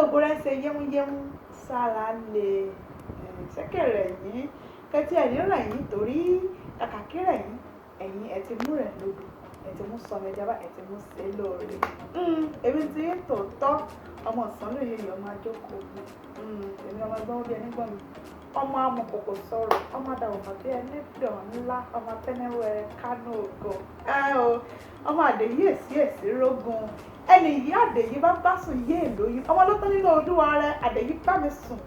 ògbórẹ́ ṣe yẹ́múyẹ́mú sára lè ṣẹ́kẹ̀rẹ̀ yín kẹtí ẹ̀ní rẹ̀ yín torí kàkàkí rẹ̀ yín ẹ̀yin ẹ̀ ti mú rẹ̀ lòdù ẹ̀ ti mú sọmọ ẹja bá ẹ̀ ti mú ṣe lóore. Èmi ti ń tòótọ́ ọmọ ọ̀sán lóye yìí ọmọ àjókòó èmi ọmọ ẹgbọ́n bí ẹni gbọ́n mi ọmọ amọ̀kòkò sọ̀rọ̀ ọmọ àdàwọ̀mọ̀ bí ẹni dàn ńlá ọmọ tẹ́nẹ́wẹ́ kánú ògo ọmọ àdèyí èsì rógun ẹni yìí àdèyí bá sùn yé èlòyìn ọmọ ló tán nínú olúwa rẹ àdèyí bá mi sùn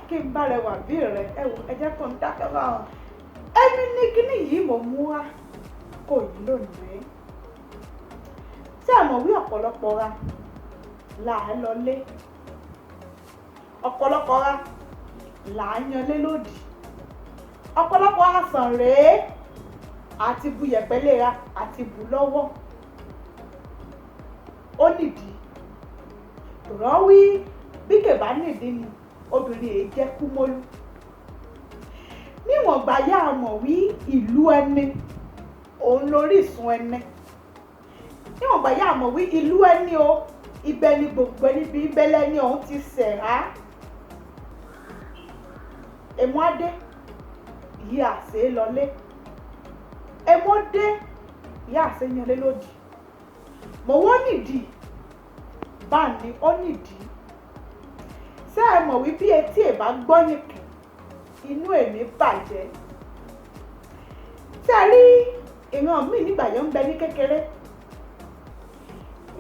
kí n bá rẹ wà bí rẹ ẹ jẹ́ kó n dákẹ́ báwọn ẹni ní kíní yìí mo mú wá kò yí lónìí tí àmọ̀ wí ọ̀pọ̀lọpọ̀ ra là á lọlé ọ̀pọ̀lọpọ̀ ra là á yanlé lòdì ọ̀pọ̀lọpọ̀ àsàn rèé àti bu yẹ̀pẹ̀lẹ̀ ra àti bù lọ́wọ́ ó nìdí tòrọ́ wí bí kèbá nìdí ni obìnrin èyí jẹ́ kúmólú níwọ̀n gbà yá mọ̀ wí ìlú ẹni òun lórísun ẹni níwọ̀n gbà yá mọ̀ wí ìlú ẹni o ibẹ̀ ni gbogbo ẹni bí ibẹ̀lẹ̀ ni òun ti ṣẹ̀rá èmọ́dé yí àṣẹ lọlé èmọ́dé yí àṣẹ yanlé lòdì mo wọ́n nìdí bá ní ó nìdí ṣé ẹ mọ̀ wí bí etí ẹ̀ bá gbọ́yìn kì inú èmi bàjẹ́ ṣé ẹ rí ìran mi nígbà yẹn ń bẹ ní kékeré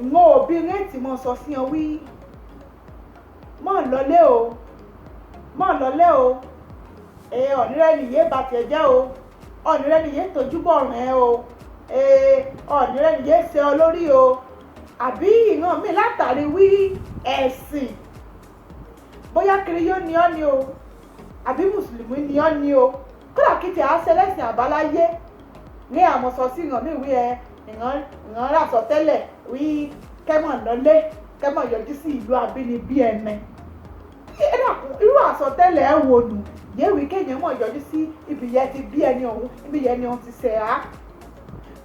ìwọ̀n òbí rẹ́ǹtì mọ́ sọ sí ọ wí mọ́ lọlé o ọ̀nìrẹ́ nìyé bá tiẹ̀ jẹ́ o ọ̀nìrẹ́ nìyé tójúbọ̀ rẹ̀ o ọ̀nìrẹ́ nìyé ṣe ọ lórí o àbí ìran mi látàrí wí ẹ̀sìn bóyá kiri yóò ní ọ́ ni o àbí mùsùlùmí ni ọ́ ni o kódà kí ti àṣẹlẹ́sìn àbáláyé ní àmọ̀sọ sí ìran mi wí ìran ràṣọ tẹ́lẹ̀ wí kẹ́mọ̀ lọlé kẹ́mọ̀ yọjú sí ìlú abínibí ẹ̀mẹ́ irú àsọtẹ́lẹ̀ ẹ̀ wò nù yéwì kéèyàn mọ̀ yọjú sí ibi yẹn ti bí ẹni ọ̀hún ibi yẹn ni òun ti ṣẹ̀ á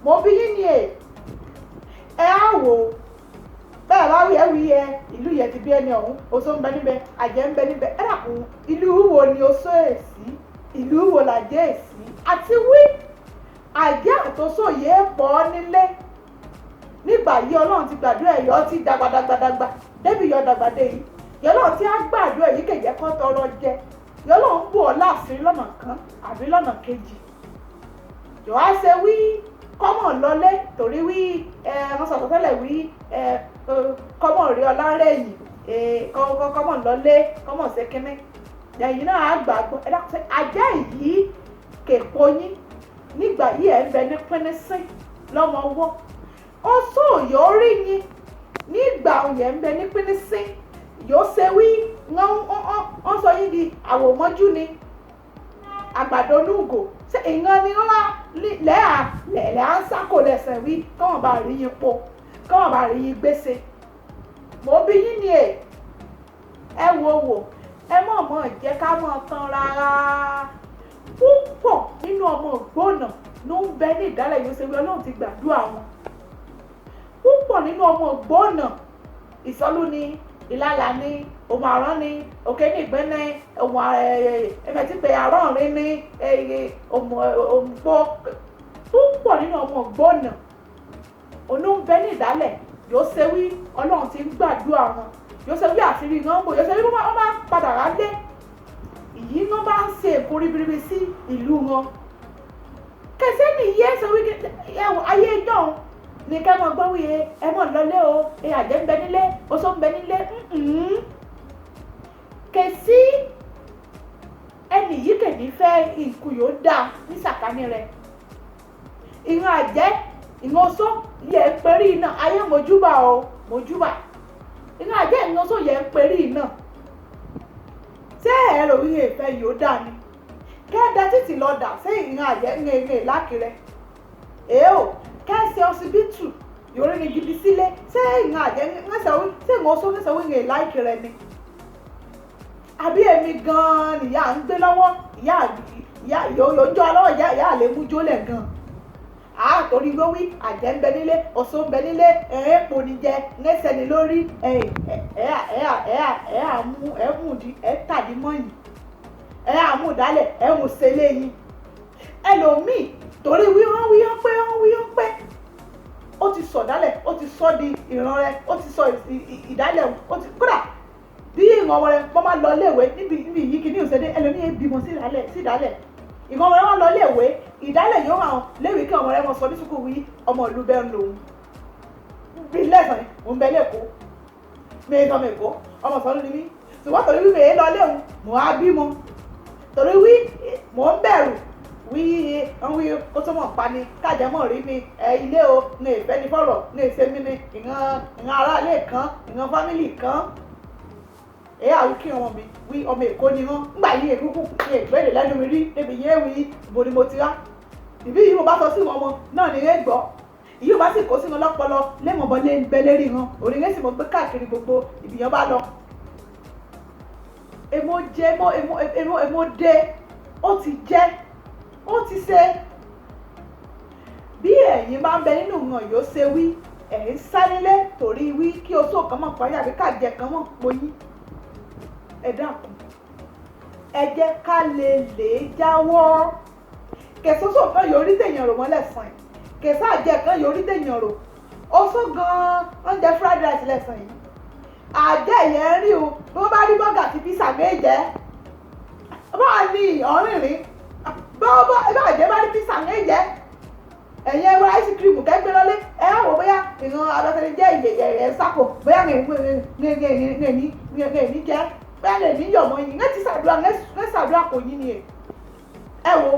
mo bí yín ni ẹ á wò bẹ́ẹ̀ bá wí ẹ wí ẹ ìlú yẹn ti bí ẹni ọ̀hún oṣó ń bẹ níbẹ̀ àjẹ́ ń bẹ níbẹ̀ ẹ dàkún ìlú wo ni oṣó èsì ìlú wo làjẹ́ èsì àti wí àjẹ́ àtòṣó yéé pọ̀ nílé nígbà yìí ọlọ́run ti gbàdúrà ẹ̀yọ́ ti dàgbàdàgbàdàgbà débi yọ dàgbàdé yìí yọlọ́run tí á gbàdúrà yìí kẹ̀jẹ́ kọ́ tọrọ jẹ yọlọ́run bù ọ́ láàfin lọ́nà kan àbí lọ́nà kejì yọ̀ọ́ á ṣe wí kọ́mọ̀ lọlé torí wí wọ́n sọ̀tọ̀ tẹ́lẹ̀ wí kọ́mọ̀ rí ọlá rẹ̀yìn kọ́mọ̀ lọlé kọ́mọ̀ ṣe kínní ẹ̀yìn náà á gbàgbọ́ ẹ dákun ajá yìí kèpo yín nígbà yìí ẹ̀ ń bẹ ní pínísín lọ́mọ ọwọ́ ó sóòyò rí yín nígbà yẹn ń bẹ ní pínísín yóò ṣe wí wọ́n sọ yín di àwòmọ́jú ni àgbàdo onúgò ṣé ìran ni wọ́n wá lẹ́ẹ̀ à ń sákò lẹ́sẹ̀ wí kọ́wọ́n bá rí yín po kọ́wọ́n bá rí yín gbèsè mo bí yín ni ẹ wò ẹ mọ̀ jẹ́ ká mọ̀ tán rárá púpọ̀ nínú ọmọ ògbónà ló ń bẹ ní ìdálẹ̀ yóò ṣe wí ọlọ́run ti gbàdúrà wọn púpọ̀ nínú ọmọ ògbónà ìsọlú ni ìlàlà ni òmù àrán ni òkè ní ìgbẹ́ ní òmù ẹ̀mẹ̀tí pé àrán rí ní òmùgbọ́ púpọ̀ nínú ọmọ ògbónà olóńgbẹ ní ìdálẹ̀ yóò ṣe wí ọlọ́run ti ń gbàdúrà wọn yóò ṣe wí àṣírí wọn bò yóò ṣe wí wọ́n máa ń padà rálé ìyí wọn bá ń ṣe èkó ribiribi sí ìlú wọn kẹsẹ́ nìyí ẹ sọ wí ayé ìjọ́un ní ká mọ̀ gbọ́ wíyẹ ẹ mọ̀ lọlé o àjẹ́ ń bẹ nílé oṣó ń bẹ nílé kèsí ẹnì yìí kèní fẹ́ ìkù yóò dáa ní sàkání rẹ̀ ìran àjẹ́ ìran oṣó yẹ ń perí iná ayé mojúbà ìran àjẹ́ ìran oṣó yẹ ń perí iná ṣé ẹ̀rọ wíyẹ ìfẹ́ yóò dáa ni kẹ́ẹ̀dá títì lọ dà sí ìran àjẹ́ ń rìn lákìrẹ́ kẹ́sì ọsibítù yòrò ní gidi sílé ṣé ìran àjẹ́ ńṣẹ́wé ṣé ìran oṣó ńṣẹ́wé ń rìn láìkì rẹ ni àbí èmi gan-an nìyá ń gbé lọ́wọ́ ìyá yòójọ́ lọ́wọ́ ìyá àlè mú jólẹ̀ gan-an torí wí wí àjẹ́ ń bẹ nílé ọ̀ṣọ́ ń bẹ nílé èèpo ní jẹ ńẹ́sẹ̀ ní lórí ẹ̀mú tàdí mọ́yìn àmú dálẹ̀ ẹ̀mú sẹ́lẹ̀ yìí ẹlòmíì torí wíwọ́n pé ó ti sọ dálẹ̀ ó ti sọ di ìran rẹ̀ ó ti sọ ìdálẹ̀ ó ti kódà bí ìran ọmọ rẹ̀ wọ́n máa lọ léèwé níbi yìí kì ní òṣèlú ẹlòmíì bímọ sí ìdálẹ̀ ìran ọmọ rẹ̀ wọ́n lọ léèwé ìdálẹ̀ yóò hàn léèwé kí ọmọ rẹ̀ wọn sọ ní sùkúù wí ọmọ ìlú bẹ́ẹ̀ ń lòun bí lẹ́sàn ò ń bẹ lẹ́kọ̀ọ́ mẹ́ẹ̀ẹ́dọ́ mẹ́kọ́ ọmọ sọ́nù ni mí ṣùgbọ́n torí wí mẹ́ẹ̀ẹ́ lọ léwu mò á bímọ torí wí mò ń bẹ̀rù wí kó tó mọ̀ pa ni kájẹmọ́ rí mi ilé o ní ìfẹ́ ní fọ̀rọ̀ ní ìsẹ́mi ní ìran aráalé kan ìran fámìlì kan àwọn kí ọmọ mi wí ọmọ èkó ni wọ́n ńgbà yí èkúkú ní ìgbéde lẹ́nu mi rí débi yẹn wí ibo ni mo ti rá ìbí yìí mo bá sọ sí wọn ọmọ náà ní yẹn gbọ́ ìyí bá sì kó sí wọn lọ́pọlọ lẹ́mọ̀bọ lé ń bẹ lérí wọn òrìṣẹ́ sì mọ̀ pé káàkiri gbogbo ìbìyàn bá lọ. èmo dé ó ti jẹ́ ó ti ṣe bí ẹ̀yin máa ń bẹ nínú ìran yóò ṣe wí ẹ̀yin sálélé torí wí kí oṣù kan mọ̀ parí àbí káàjẹ kan mọ̀ pòyí ẹ dákun ẹ jẹ́ ká lè jáwọ́ kẹsọ́sọ́ kan yóò rí tèèyàn rò mọ́lẹ̀ sàn yìí kẹsà jẹ kan yóò rí tèèyàn rò oṣù gan oúnjẹ fried rice lẹ́sàn yìí àjẹ́ yẹn rí o bí wọ́n bá rí bọ́gà àti písà méje báà ní ọ̀rìnrìn bá àjẹ́ bá rí písà méje ẹ̀yin ẹwà ice cream kẹ́gbẹ́ lọ́lé ẹ̀ á wò bóyá ìran abẹ́tẹ̀lẹ̀ jẹ́ ìyẹ̀yẹ̀ sápò bóyá ní jẹ́ bóyá ní yọ̀mọ̀ yìí ní ti ṣàdúrà kò yí ni ẹ wo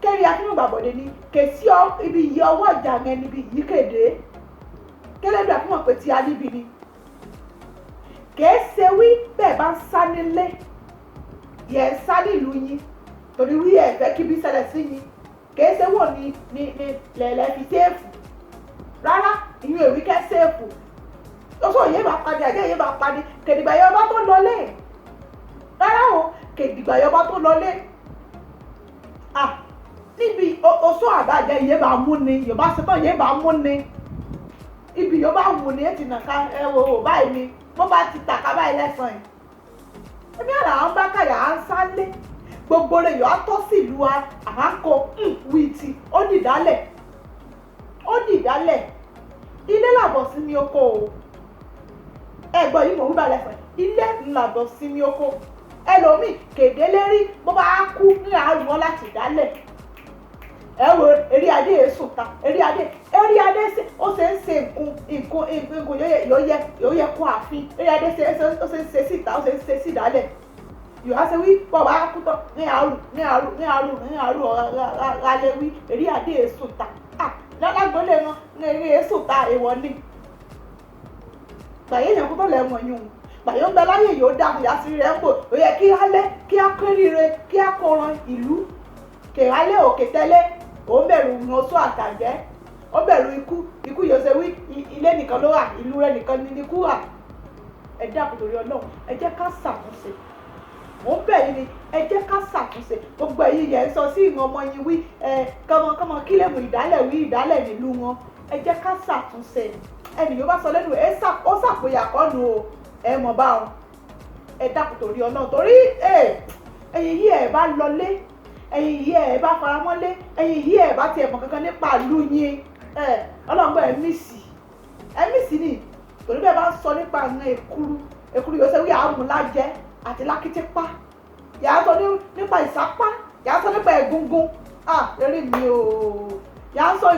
kẹ́rì akínúgbàbọ̀dé ni kèsì ibi yìí ọwọ́ ìjà yẹn níbi yìí kéde kẹ́lẹ́dù àfihàn pé ti alíbi ni kèé ṣe wí bẹ́ẹ̀ bá ń sá nílé yẹ̀ ń sá nílùú yín torí wí ẹ̀ fẹ́ kí bí ṣẹlẹ̀ sí yín kèé ṣe wò ní lẹ̀lẹ̀ fi séèfù rárá ìyún èwì kẹ́ séèfù lọ́sọ̀ yé bá padì àjẹ́ yé bá padì kèdìgbà yọba tó lọlé rárá o kèdìgbà yọba tó lọlé níbi oṣù àbájẹ yé bá mú ni yorùbá ṣetán yé bá mú ni ibi yóò bá wù ní ètì nàka ẹ wò báyìí ni bó bá ti tàka báyìí lẹ́sàn yìí ẹbí àrà àwọn bá kàyà á ń sálé gbogbo rẹ̀ yóò tọ́ sí ìlú wa àhánkò wìtì ó dìdálẹ̀ ilé làbọ̀ sí mi oko o ẹ̀gbọ́n yìí mò ń balẹ̀ fẹ̀ ilé làbọ̀ sí mi oko ẹlòmíì kéde lérí bó bá kú ní àárọ̀ wọn láti dálẹ̀ ẹ wo eré adé èso ta eré adé ó ṣe ń ṣe nǹkan yóò yẹ kó àfin eré adé ó ṣe ń ṣe síta ó ṣe ń ṣe sídálẹ̀ yóò á ṣe wí bọ̀ wá kú tán ní àárọ̀ alẹ́ wí eré adé èso ta lálágbólé wọn ní eré èso ta èèwọ̀ ni gbàyé yẹn kú tó lẹ̀ wọ̀nyí o gbàyé ń bẹ láyé yóò dá ìyá sí rẹ̀ ń pò ó yẹ kí á lẹ́ kí á kéré kí á kóran ìlú kèhálẹ̀ òkè tẹ́lẹ̀ ó ń bẹ̀rù oṣù àtàjẹ́ ó bẹ̀rù ikú yóò ṣe wí ilé nìkan ló wà ìlú rẹ̀ nìkan ní ikú wà ẹ dákun torí Ọlọ́run ẹ jẹ́ ká ṣàtúnṣe mò ń bẹ̀ yín ni ẹ jẹ́ ká ṣàtúnṣe gbogbo ẹ̀yin yẹn sọ sí ìran ọmọ yín wí kọ́mọ kílẹ̀mù ìdálẹ̀ wí ìdálẹ̀ nílùú wọn ẹ jẹ́ ká ṣàtúnṣe ẹnì yóò bá sọ lẹ́nu ó ṣàpòyà kọ́nu o ẹ mọ̀ bá wọn ẹ dákun torí Ọlọ́run torí ẹ̀yin yìí ẹ̀ bá lọlé ẹ̀yin yìí ẹ̀ bá faramọ́lé ẹ̀yin yìí ẹ̀ bá tiẹ̀ mọ̀ kankan nípa ìlú yín ọlọ́gbọ́n ẹ̀mísì ni torí bẹ́ẹ̀ bá ń sọ nípa àwọn èkuru yóò ṣe wí àmúlájẹ àti lákìtìpá yàá sọ nípa ìsápá yàá sọ nípa ẹ̀gúngún lórí mi o yàá sọ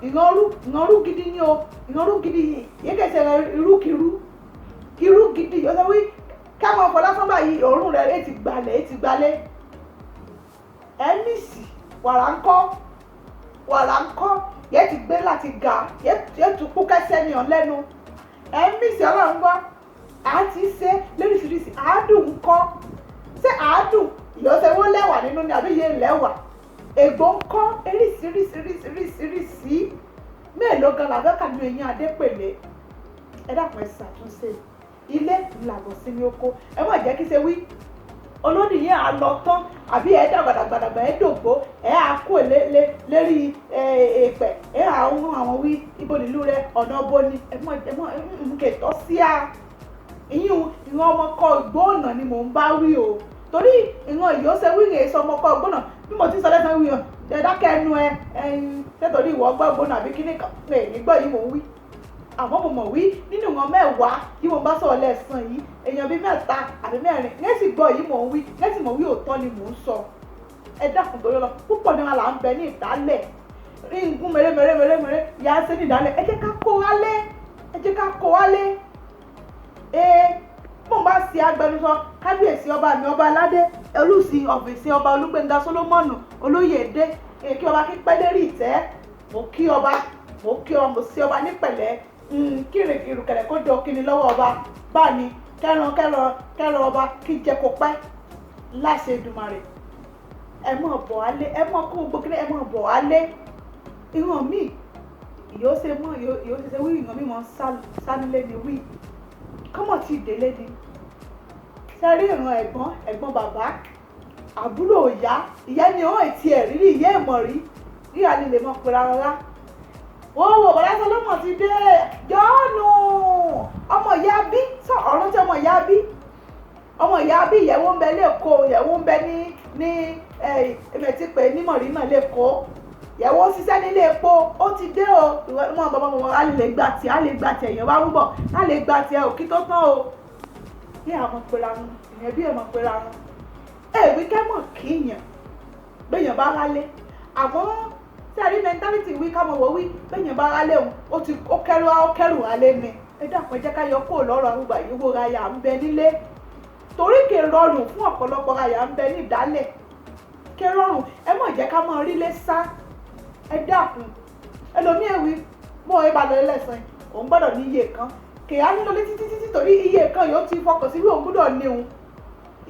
ìrànrú gidi ni o ìrànrú gidi yìí kẹsẹ̀ irú gidi yóò ṣe wí káwọn ọ̀pọ̀ lásán báyìí òórùn rẹ̀ ètì gbalẹ̀ ẹ̀mísì wàrà ńkọ́ yẹ ti gbé láti ga yẹ tún kú kẹsẹ́ ní ọ̀lẹ́nu ẹ̀mísì ọlọ́run wá àti ṣe lóríṣiríṣi àádùn ńkọ́ ṣé àádùn ìyọ̀sẹ̀ wọ́n lẹ́wà nínú ni àbí yé lẹ́wà ègbò ńkọ́ eríṣiríṣi mélòó gan la fẹ́ kàdú eyín adépèlé ẹ dákun ẹ ṣàtúnṣe ilé làbọ̀ sí ní oko ẹ má jẹ́ kí ṣe wí olódì yẹn á lọ tán àbí ẹ dàgbàdàgbàdàgbà ẹ dògbó ẹ á kó lérí èèpẹ̀ ẹ á ń àwọn wí ibo nílùú rẹ ọ̀nà boni ẹ mọ̀ kẹtọ́ sí a ìyún ìran ọmọkọ ìgbóònà ni mò ń bá wí o torí ìran ìyóṣe wí rèé sọ ọmọkọ ìgbóònà bí mo ti sọ lẹ́sàn-án wí hàn dákẹ́ ẹnu ẹ nítorí ìwọ gbọ́ ìgbóònà àbí kíní kan pé nígbà yìí mò ń wí àmọ́ mo mọ̀ wí nínú ìran mẹ́wàá tí mo bá sọ̀rọ̀ lẹ́sàn yìí èèyàn bíi mẹ́ta àbí mẹ́rin nẹ́sì gbọ́ yìí mò ń wí nẹ́sì mọ̀ wí òótọ́ ni mò ń sọ ẹ dákun torí lọ púpọ̀ ní wọn là ń bẹ ní ìdálẹ̀ rí ngún mèremère yà á sé ní ìdálẹ̀ ẹ jẹ́ ká kó wálé mo bá ṣe agbẹnusọ kábíyèsí ọba mi ọba aládé olùsìn ọ̀fìnsìn ọba olúgbénga solomoni olóyèdè kí ọba kí pẹ́ lérí ìtẹ́ mo kí ọba mo sí ọba nípẹ̀lẹ́ kírìkìrì kẹ̀lẹ́ kó jọ kíni lọ́wọ́ ọba bá ní kẹ́ran ọba kí jẹ́ kó pẹ́ láṣẹ Èdùmàrè ẹ mọ̀ bọ̀ alẹ́ ẹ mọ̀ kó gbogbo kíni ẹ mọ̀ bọ̀ alẹ́ ìran mi yóò ṣe wí ìran mi mọ̀ sánilé ni wí kọ́mọ̀ tí délé ni sẹ́rí ìran ẹ̀gbọ́n bàbá àbúrò ìyá ni ó ti ẹ̀ rírí ìyá ìmọ̀ rí ríra ni lè mọ̀ pé rárá wọ́n wò bọ́lá sọlọ́mọ̀ ti dé jọ́ọ̀nù ọmọ ìyá bí sọ ọ̀run tí ọmọ ìyá bí ìyẹ̀wò ń bẹ lẹ́kọ̀ọ́ ìyẹ̀wò ń bẹ ní ẹ̀mẹ̀tí pé nímọ̀rí náà lẹ́kọ̀ọ́ ìyẹ̀wò ṣiṣẹ́ nílé epo ó ti dé o ìwọ́n bàbá wọn á lè gbà tí èèyàn bá ń bọ̀ á lè gbà tí ẹ ò kí tó tán o bí àwọn pera wọn ìyẹn bí ẹ̀mọ̀ pera wọn èèwì kẹ́mọ̀ kíyàn gbẹ̀yàn bá rálé àmọ́ tí a rí mentality wí ká mọ̀ wọ́ wí gbẹ̀yàn bá rálé òun ó kẹ́rù rálé ni ẹ dákun ẹ jẹ́ ká yọ kó lọ́rọ̀ àrùgbà yìí wo raya ń bẹ nílé torí kì í rọrùn fún ọ̀pọ̀lọpọ̀ raya ń bẹ ní ìdálẹ̀ kì í rọrùn ẹ mọ̀ jẹ́ ká mọ̀ rílé sá ẹ dákun ẹlòmíì ẹ̀wí mọ́ ẹ bá lọ lẹ́sàn òun gbọ́dọ̀ ní iye kan kì á nílò títí torí iye kan yóò ti fọkàn sí bí òun gbọ́dọ̀ ní òun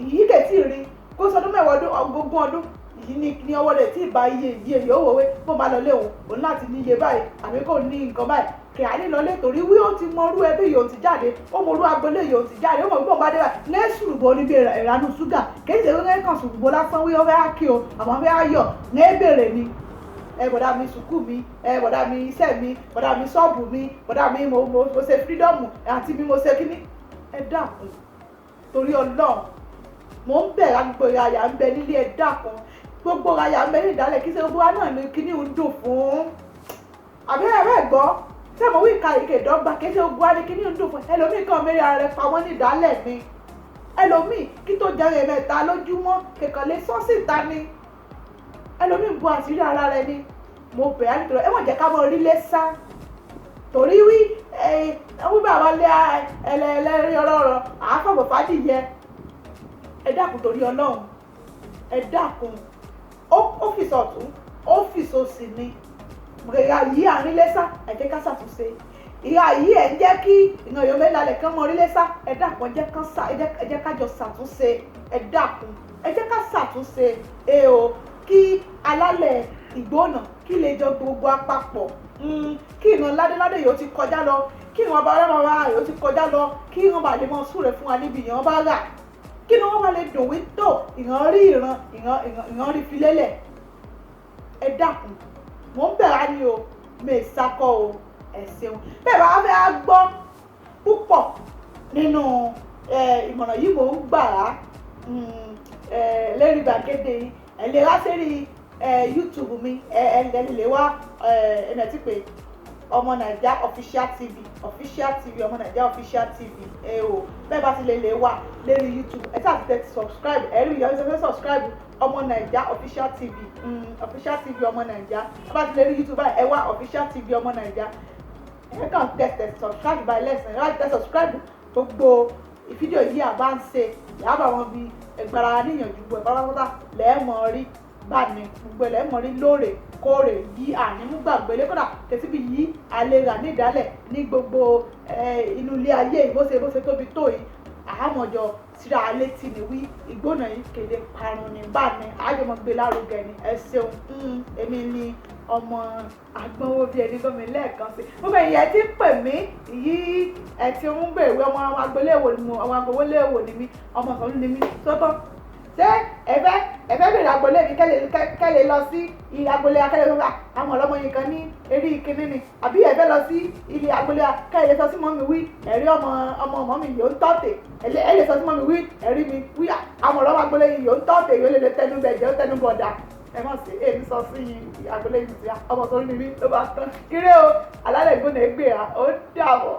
ìyí kè tí ì rí kó sọdún mẹ́wàá ogún ọdún yìí ní ọwọ́ rẹ̀ tí ì bá iye yóò wọ̀wé bó bá lọ lé òun láti ní iye báyìí àbí kò ní nǹkan báyìí kì á nílò lé torí wí ó ti mọrú ẹbí yóò ti jáde ó mọrú agbolé yóò ti jáde ó mọ gbọ́n bá dé báyìí ní ṣùrùbọ níbi ìranú ṣúgà kì í ṣe wíwẹ́ kan ṣùrùbọ lásán wí ó fẹ́ á kí o àmọ́ fẹ́ á yọ̀ ní ébèrè ni bọ̀dá mi sùkúù mi bọ̀dá mi iṣẹ́ mi bọ̀dá mi ṣọ́ọ̀bù mi bọ̀dá mi mo ṣe fírídọ́ọ̀mù àti mi mo ṣe kíní ẹ dákun torí Ọlọ́run mo ń bẹ̀rẹ̀ gbogbo ìrayà ń bẹ nílé ẹ dákun gbogbo ìrayà ń bẹ ní ìdálẹ̀ kí ṣe gbogbo wa náà ní kíní ń dùn fún àbí ẹ̀rẹ́ gbọ́ ṣé mo wí ìka ìkèdọ́gba kí ṣe gbogbo wa ní kíní ń dùn fún ẹlòmíì kan mẹ́rin ara rẹ̀ pamọ́ ní ìdálẹ̀ ni ẹlòmíì kí tó jẹun ẹ̀mẹ́ta lójúmọ́ kẹ̀kànlé sọ́sìta ni ẹlòmíì bu àṣírí ara rẹ ni mo bẹ̀ á nítorí ẹ wọ́n jẹ́ ká mọ orílé sá torí wí wí bàbá lé ẹlẹ́rìí ọlọ́rọ̀ àáfàbọ̀ fàdíyẹ ẹ dákun torí Ọlọ́run ẹ dákun ọ́fíìsì ọ̀tún ọ́fíìsì òsì ni ìhà yìí àrílé sá ẹ jẹ́ ká ṣàtúnṣe ìhà yìí ẹ̀ ń jẹ́ kí ìran yòó mẹ́la lẹ̀ kán mọ orílé sá ẹ dákun ẹ jẹ́ ká jọ ṣàtúnṣe ẹ dákun ẹ jẹ́ ká ṣàtúnṣe kí alálẹ̀ ìgbóná kí lè jọ gbogbo àpapọ̀ kí ìran ládéládé yóò ti kọjá lọ kí ìran ọba ọlọ́mọba yóò ti kọjá lọ kí ìran bá lè mọ súrẹ̀ fún wa níbi ìran bá rà kí ni wọ́n bá lè dùn wí tó ìran rí ìran rí fi lélẹ̀ ẹ dákun mò ń bẹ̀rẹ̀ ni o mẹ́sàkọ́ o ẹ ṣeun bẹ́ẹ̀ bá fẹ́ á gbọ́ púpọ̀ nínú ìmọ̀ràn yìí mò ń gbà á lérí gbàgede yìí ẹ lè wá sórí YouTube mi ẹ lè wá ẹnà tí pé ọmọ Naija official tv ọmọ Naija official tv bẹ́ẹ̀ bá ti lè wá lórí YouTube ẹ sáà ti tẹ subscribe ẹ rí ìyá ìṣẹ́fẹ́ subscribe ọmọ Naija official tv ọmọ Naija ẹ bá ti lè rí YouTube ẹ wá official tv ọmọ Naija ẹ kàn tẹ subscribe by lesson ẹ wá tẹ subscribe gbogbo ìfídíò yìí àbá ń ṣe yàrá wọn bí ẹgbàrá níyànjú gbogbo ìpárápátá lẹ́ẹ̀mọ́ rí bá ní gbogbo lẹ́ẹ̀mọ́ rí lóòrèkóòrè yí ànímúgbàgbé lẹ́kọ̀dà kẹsíbi yí alẹ́ rà ní ìdálẹ̀ ní gbogbo inú ilé ayé bó ṣe tóbi tó yìí àhámọ́jọ síra alẹ́ tì ní wí ìgbóná yìí kéde parun ní bá ní àjọmọ́ gbé lárugẹ ní ẹ ṣeun èmi ni ọmọ agbọ́nwó bíi ẹni gómìn lẹ́ẹ̀kan sí gbogbo ìyẹn ti ń pè mí yìí ẹ ti ń gbèrú ọmọ agboléèwò ni mo ọmọ agboléèwò ni mí ọmọ kan ní mí sọ́tọ̀ ṣé ẹ fẹ́ bèrè agbolé mi kẹ́lẹ̀ lọ sí ilé agbolé akẹ́lẹ̀ lọ́wọ́ àwọn ọlọ́mọ yìí kan ní eré ìkíní ni àbí ẹ fẹ́ lọ sí ilé agbolé kẹ́lẹ̀ sọ sí mọ́mí wí ẹ̀rí ọmọ mi yóò ń tọ́tẹ̀ ẹ lè sọ sí mọ́mí wí ẹ̀rí mi wí àwọn ọlọ́mọ agbolé yìí yóò ń tọ́tẹ̀ yóò lè tẹnu bẹ̀jẹ̀ ó tẹnu bọ̀dà ẹ mọ̀ sí èmi sọ sí agbolé yìí sí ọmọ sórí mi ló bá tán kíré o alálẹ̀ ìgbóná ẹgbẹ́ ó dàbọ̀.